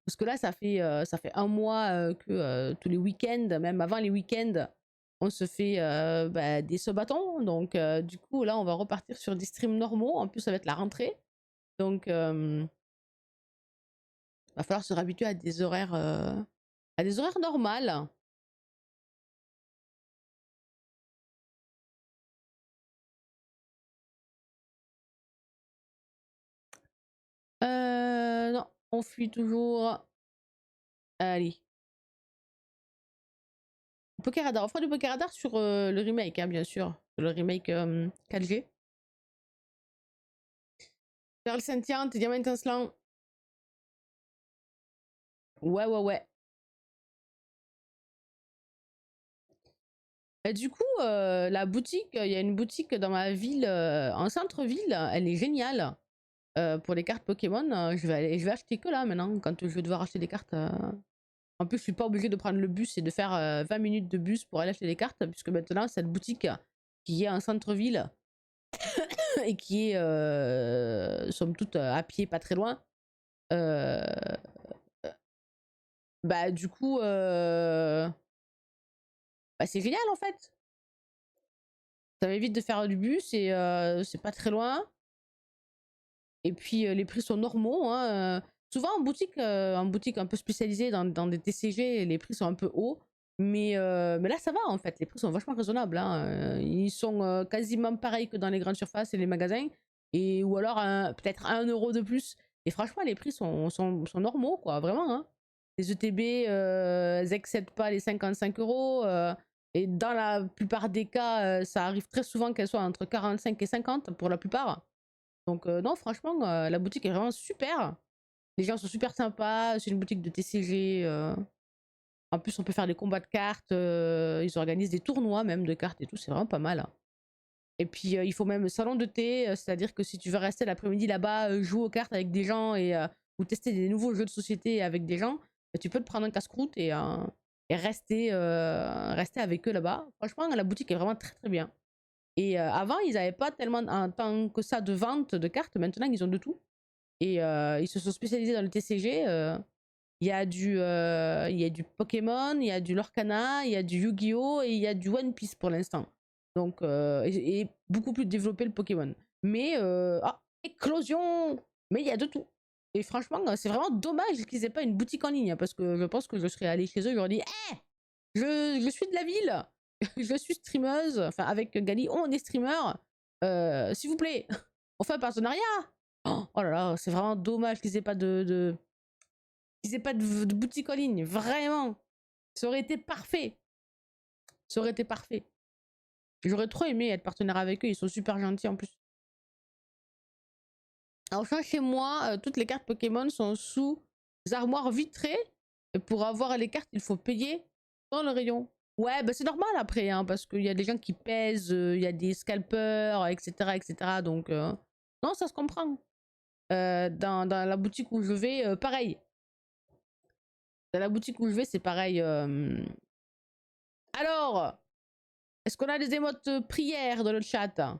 Parce que là, ça fait 1 mois que tous les week-ends, même avant les week-ends, on se fait des sabatons. Donc, du coup, là, on va repartir sur des streams normaux. En plus, ça va être la rentrée. Donc, va falloir se réhabituer à des horaires normales. Non, on fuit toujours. Allez. Poker Radar. On fera du Poker Radar sur le remake, hein, bien sûr. Le remake 4G. Perle scintillante, diamant étincelant. Ouais, ouais, ouais. Et du coup, la boutique, il y a une boutique dans ma ville, en centre-ville, elle est géniale. Pour les cartes Pokémon, je vais acheter que là maintenant, quand je vais devoir acheter des cartes. En plus, je suis pas obligée de prendre le bus et de faire 20 minutes de bus pour aller acheter des cartes, puisque maintenant, cette boutique qui est en centre-ville et qui est, somme toute, à pied, pas très loin, euh, bah du coup, bah, c'est génial en fait. Ça m'évite de faire du bus et c'est pas très loin. Et puis les prix sont normaux, hein. Souvent en boutique un peu spécialisée dans des TCG, les prix sont un peu hauts. Mais là, ça va en fait. Les prix sont vachement raisonnables, hein. Ils sont quasiment pareils que dans les grandes surfaces et les magasins. Ou alors peut-être 1 euro de plus. Et franchement, les prix sont normaux, quoi, vraiment, hein. Les ETB, elles n'excèdent pas les 55 euros. Et dans la plupart des cas, ça arrive très souvent qu'elles soient entre 45 et 50 pour la plupart. Donc non, franchement, la boutique est vraiment super. Les gens sont super sympas. C'est une boutique de TCG. En plus, on peut faire des combats de cartes. Ils organisent des tournois même de cartes et tout. C'est vraiment pas mal, hein. Et puis, il faut même salon de thé. C'est-à-dire que si tu veux rester l'après-midi là-bas, jouer aux cartes avec des gens ou tester des nouveaux jeux de société avec des gens, tu peux te prendre un casse-croûte et rester avec eux là-bas. Franchement, la boutique est vraiment très très bien. Et avant, ils n'avaient pas tellement un temps que ça de vente de cartes. Maintenant, ils ont de tout. Et ils se sont spécialisés dans le TCG. Il y a du Pokémon, il y a du Lorcana, il y a du Yu-Gi-Oh! Et il y a du One Piece pour l'instant. Donc, et beaucoup plus développé le Pokémon. Mais, éclosion! Mais il y a de tout. Et franchement, c'est vraiment dommage qu'ils aient pas une boutique en ligne, hein, parce que je pense que je serais allée chez eux, j'aurais dit, hé, je suis de la ville, je suis streameuse, enfin, avec Gali, on est streamer, s'il vous plaît, on fait un partenariat. Oh là là, c'est vraiment dommage qu'ils aient pas de boutique en ligne, vraiment. Ça aurait été parfait. Ça aurait été parfait. J'aurais trop aimé être partenaire avec eux, ils sont super gentils en plus. Alors, chez moi, toutes les cartes Pokémon sont sous armoires vitrées. Et pour avoir les cartes, il faut payer dans le rayon. Ouais, bah c'est normal après, hein, parce qu'il y a des gens qui pèsent, il y a des scalpers, etc. etc. Donc, non, ça se comprend. Dans la boutique où je vais, pareil. Dans la boutique où je vais, c'est pareil. Alors, est-ce qu'on a des émotes prières dans le chat?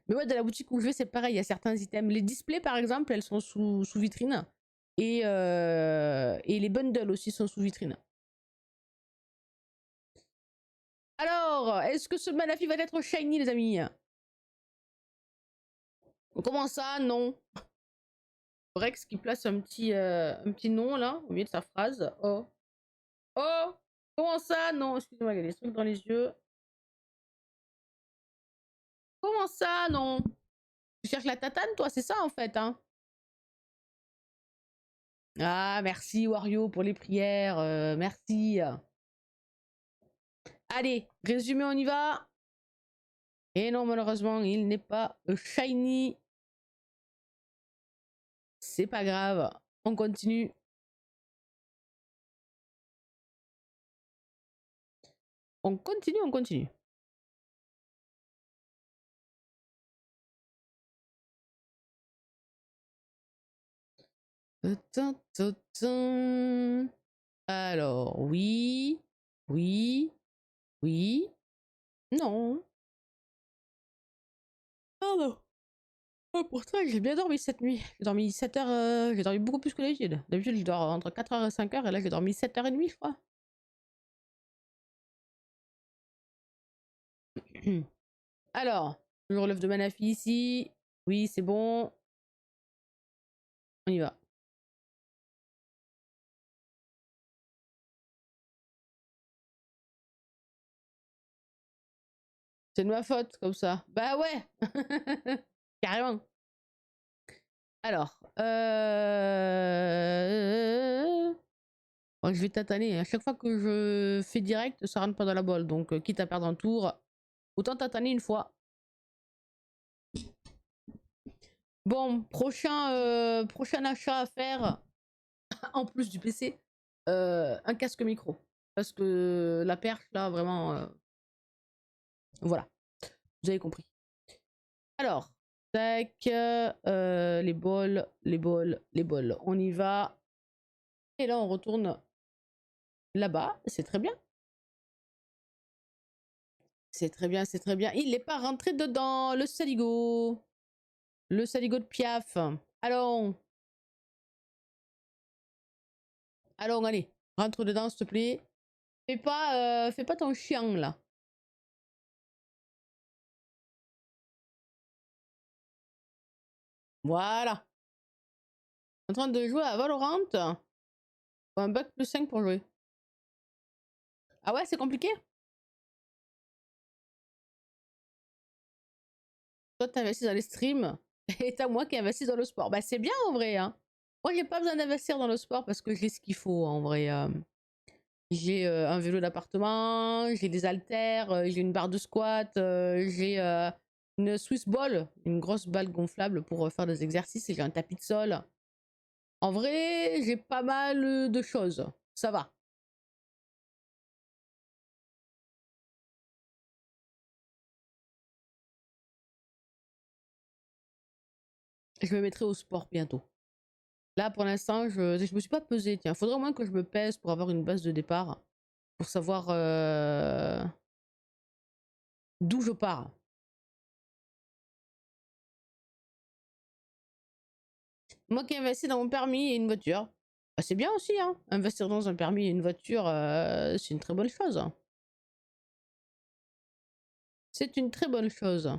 Mais ouais, dans la boutique où je vais, c'est pareil. Il y a certains items. Les displays, par exemple, elles sont sous vitrine. Et les bundles aussi sont sous vitrine. Alors, est-ce que ce Manafi va être shiny, les amis? Comment ça? Non. Brex qui place un petit nom là, au milieu de sa phrase. Oh. Oh! Comment ça? Non, excusez-moi, il y a des trucs dans les yeux. Comment ça? Non. Tu cherches la tatane, toi, c'est ça en fait, hein? Ah, merci Wario pour les prières. Merci. Allez, résumé, on y va. Et non, malheureusement, il n'est pas shiny. C'est pas grave. On continue. On continue, on continue. Alors, oui, oui, oui, non. Pardon. Oh, pourtant, j'ai bien dormi cette nuit. J'ai dormi 7 heures, j'ai dormi beaucoup plus que d'habitude. D'habitude, je dors entre 4 heures et 5 heures, et là, j'ai dormi 7h30, je crois. Alors, je relève de Manafi ici. Oui, c'est bon. On y va. C'est de ma faute, comme ça. Bah ouais. Carrément. Alors, bon, je vais tataner. À chaque fois que je fais direct, ça rentre pas dans la bolle. Donc, quitte à perdre un tour, autant tataner une fois. Bon, prochain achat à faire, en plus du PC, un casque micro. Parce que la perche, là, vraiment, voilà. Vous avez compris. Alors, tac, les bols, les bols, les bols. On y va. Et là, on retourne là-bas. C'est très bien. C'est très bien, c'est très bien. Il n'est pas rentré dedans, le saligo. Le saligo de Piaf. Allons. Allons, allez. Rentre dedans, s'il te plaît. Fais pas ton chien, là. Voilà. En train de jouer à Valorant. Faut un bac plus 5 pour jouer. Ah ouais, c'est compliqué? Toi, t'investis dans les streams. Et t'as moi qui investis dans le sport. Bah, c'est bien, en vrai, hein. Moi, j'ai pas besoin d'investir dans le sport parce que j'ai ce qu'il faut, en vrai. J'ai un vélo d'appartement, j'ai des haltères, j'ai une barre de squat, j'ai une Swiss ball, une grosse balle gonflable pour faire des exercices, et j'ai un tapis de sol. En vrai, j'ai pas mal de choses. Ça va. Je me mettrai au sport bientôt. Là, pour l'instant, je me suis pas pesée. Tiens, faudrait au moins que je me pèse pour avoir une base de départ, pour savoir d'où je pars. Moi qui investis dans mon permis et une voiture, bah, c'est bien aussi, hein. Investir dans un permis et une voiture, c'est une très bonne chose. C'est une très bonne chose.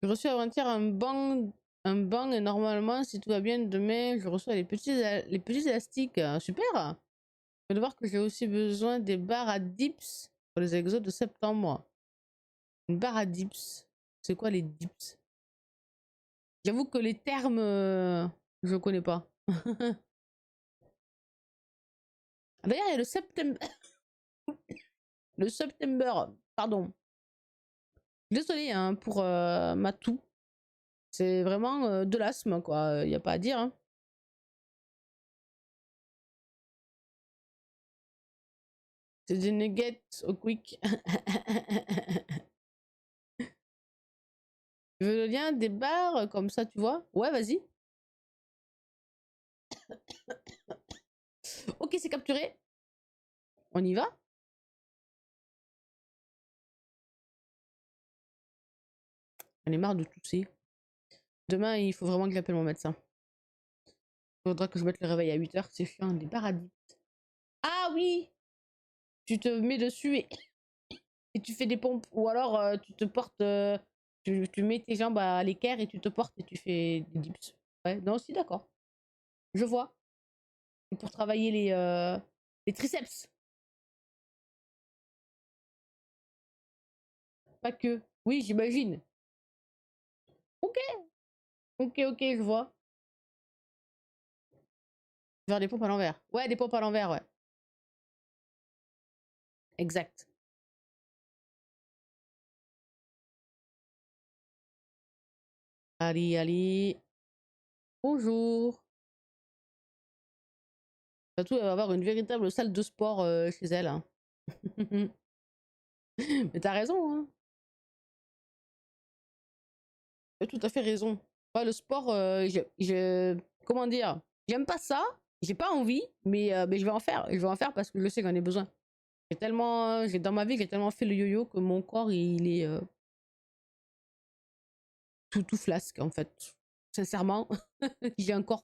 J'ai reçu avant-hier un banc et normalement, si tout va bien, demain, je reçois les petits élastiques. Super! Je vais voir que j'ai aussi besoin des barres à dips pour les exos de septembre. Une barre à dips. C'est quoi les dips? J'avoue que les termes, je connais pas. D'ailleurs, il y a le September, pardon. Désolée hein, pour ma toux. C'est vraiment de l'asthme, quoi. Il n'y a pas à dire. Hein. C'est des nuggets au quick. Tu veux le lien des barres comme ça, tu vois? Ouais, vas-y. Ok, c'est capturé. On y va? On est marre de tousser. Demain, il faut vraiment que j'appelle mon médecin. Il faudra que je mette le réveil à 8 h. C'est chiant, des paradis. Ah oui! Tu te mets dessus et tu fais des pompes. Ou alors, tu te portes. Tu mets tes jambes à l'équerre et tu te portes et tu fais des dips. Ouais, non, si, d'accord. Je vois. Et pour travailler les triceps. Pas que. Oui, j'imagine. Ok, ok, ok, je vois. Faire des pompes à l'envers. Ouais, des pompes à l'envers, ouais. Exact. Allez, allez. Bonjour. Surtout, elle va avoir une véritable salle de sport chez elle. Hein. Mais t'as raison, hein. T'as tout à fait raison. Ouais, le sport, comment dire, j'aime pas ça, j'ai pas envie, mais je vais en faire. Je vais en faire parce que je sais que j'en ai besoin. Dans ma vie, j'ai tellement fait le yo-yo que mon corps, il est tout flasque en fait. Sincèrement, j'ai encore